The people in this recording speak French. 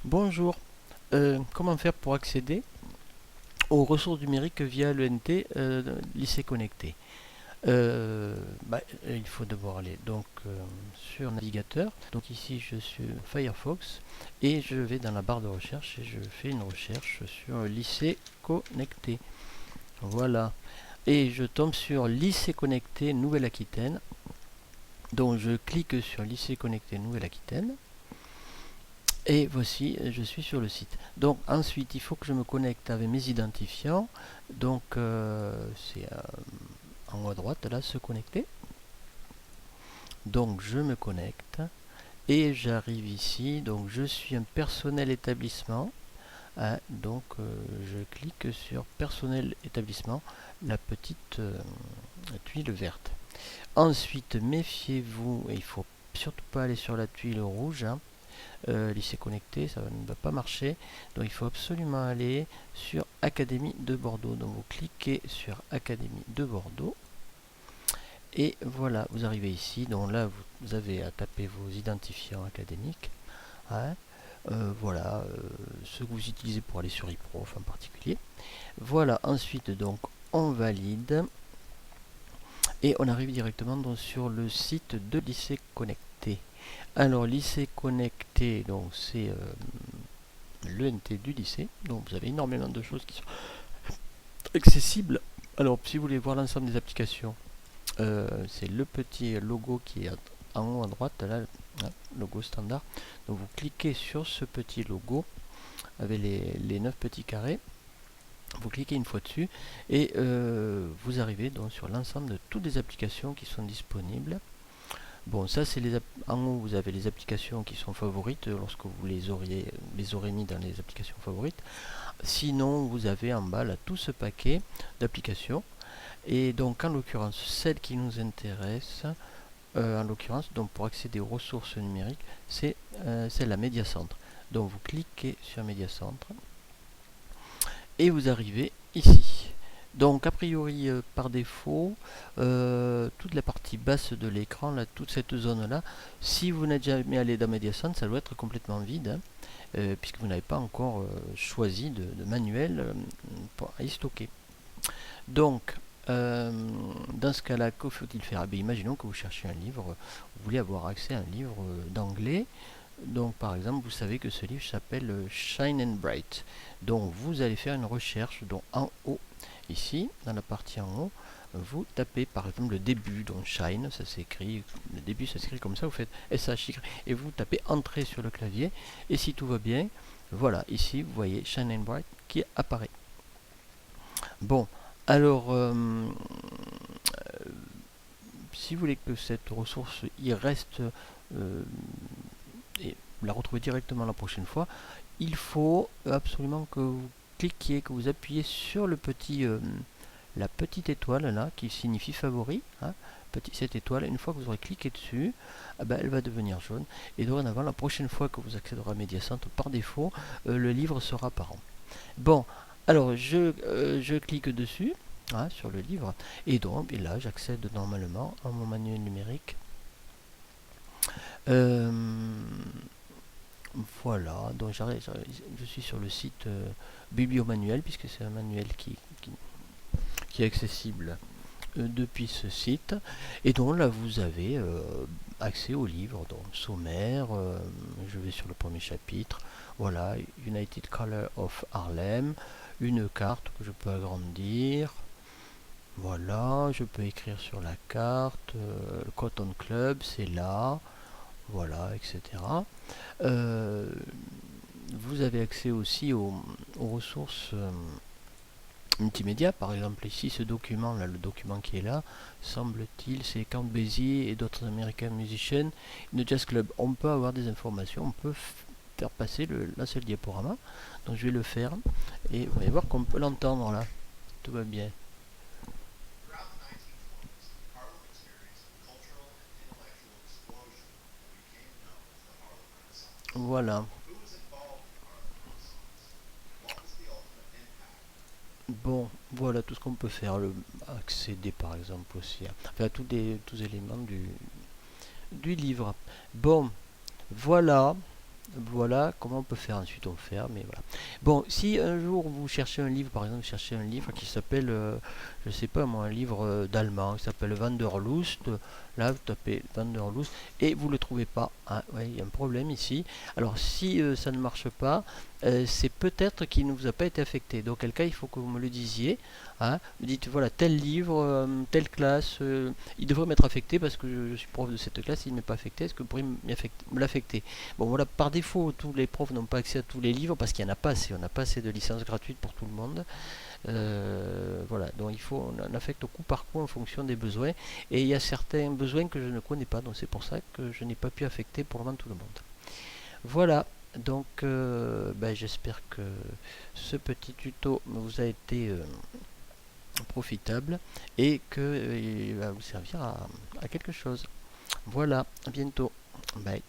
Bonjour. Comment faire pour accéder aux ressources numériques via l'ENT lycée connecté? Il faut d'abord aller sur navigateur. Donc ici je suis Firefox et je vais dans la barre de recherche et je fais une recherche sur lycée connecté. Voilà. Et je tombe sur lycée connecté Nouvelle-Aquitaine. Donc je clique sur lycée connecté Nouvelle-Aquitaine. Et voici, je suis sur le site. Donc ensuite, il faut que je me connecte avec mes identifiants. Donc c'est en haut à droite, là, se connecter. Donc je me connecte et j'arrive ici. Donc je suis un personnel établissement. Je clique sur personnel établissement, la petite tuile verte. Ensuite, méfiez-vous, il ne faut surtout pas aller sur la tuile rouge, hein. Lycée connecté, ça ne va pas marcher. Donc il faut absolument aller sur Académie de Bordeaux. Donc vous cliquez sur Académie de Bordeaux. Et voilà, vous arrivez ici. Donc là, vous avez à taper vos identifiants académiques. Hein. Voilà, ceux que vous utilisez pour aller sur eProf en particulier. Voilà, ensuite, donc, on valide. Et on arrive directement donc, sur le site de lycée connecté. Alors, lycée connecté, donc c'est l'ENT du lycée. Donc, vous avez énormément de choses qui sont accessibles. Alors, si vous voulez voir l'ensemble des applications, c'est le petit logo qui est en haut à droite, là, logo standard. Donc, vous cliquez sur ce petit logo avec les 9 petits carrés. Vous cliquez une fois dessus et vous arrivez donc sur l'ensemble de toutes les applications qui sont disponibles. Bon, ça c'est en haut vous avez les applications qui sont favorites lorsque vous les aurez mis dans les applications favorites. Sinon, vous avez en bas là tout ce paquet d'applications. Et donc en l'occurrence, celle qui nous intéresse, en l'occurrence, donc pour accéder aux ressources numériques, c'est celle-là, Mediacentre. Donc vous cliquez sur Mediacentre et vous arrivez ici. Donc a priori par défaut, toute la partie basse de l'écran, là, toute cette zone là, si vous n'êtes jamais allé dans Mediacentre, ça doit être complètement vide, hein, puisque vous n'avez pas encore choisi de manuel pour y stocker. Donc dans ce cas là, que faut-il faire? Imaginons que vous cherchez un livre, vous voulez avoir accès à un livre d'anglais. Donc par exemple, vous savez que ce livre s'appelle Shine and Bright. Donc vous allez faire une recherche donc en haut, ici, dans la partie en haut, vous tapez par exemple le début, donc Shine, ça s'écrit, le début ça s'écrit comme ça, vous faites SH et vous tapez Entrée sur le clavier, et si tout va bien, voilà, ici vous voyez Shine and Bright qui apparaît. Bon, alors, si vous voulez que cette ressource y reste et la retrouver directement la prochaine fois, il faut absolument que vous cliquiez, que vous appuyez sur la petite étoile là qui signifie favori, hein, cette étoile. Une fois que vous aurez cliqué dessus, elle va devenir jaune et dorénavant la prochaine fois que vous accéderez à Mediacentre par défaut, le livre sera apparent. Bon, alors je clique dessus, hein, sur le livre et donc et là j'accède normalement à mon manuel numérique. Euh, Voilà, donc je suis sur le site Bibliomanuel, puisque c'est un manuel qui est accessible depuis ce site. Et donc là, vous avez accès au livre, donc sommaire, je vais sur le premier chapitre, voilà, United Color of Harlem, une carte que je peux agrandir. Voilà, je peux écrire sur la carte, le Cotton Club, c'est là, voilà, etc. Euh, Vous avez accès aussi aux ressources multimédia. Par exemple, ici, ce document, là, le document qui est là, semble-t-il, c'est Count Basie et d'autres American Musicians in the Jazz Club. On peut avoir des informations, on peut faire passer la seule diaporama. Donc je vais le faire et vous allez voir qu'on peut l'entendre là. Tout va bien. Voilà. Bon, voilà tout ce qu'on peut faire. Accéder par exemple aussi à tous les éléments du livre. Bon, voilà. Voilà comment on peut faire. Ensuite on faire, mais voilà. Bon, si un jour vous cherchez un livre, par exemple, vous cherchez un livre qui s'appelle, je sais pas moi, un livre d'allemand qui s'appelle Wanderlust, là vous tapez Wanderlust et vous le trouvez pas. Ah, ouais, il y a un problème ici. Alors si ça ne marche pas, c'est peut-être qu'il ne vous a pas été affecté. Dans quel cas il faut que vous me le disiez. Hein. Vous dites voilà, tel livre, telle classe, il devrait m'être affecté parce que je suis prof de cette classe, il ne m'est pas affecté. Est-ce que vous pourriez me l'affecter? Bon voilà, par défaut, tous les profs n'ont pas accès à tous les livres parce qu'il n'y en a pas assez. On n'a pas assez de licences gratuites pour tout le monde. Voilà, donc il faut, on affecte au coup par coup en fonction des besoins. Et il y a certains besoins que je ne connais pas, donc c'est pour ça que je n'ai pas pu affecter pour le moment tout le monde. Voilà, donc ben, j'espère que ce petit tuto vous a été profitable et qu'il va vous servir à quelque chose. Voilà, à bientôt. Bye.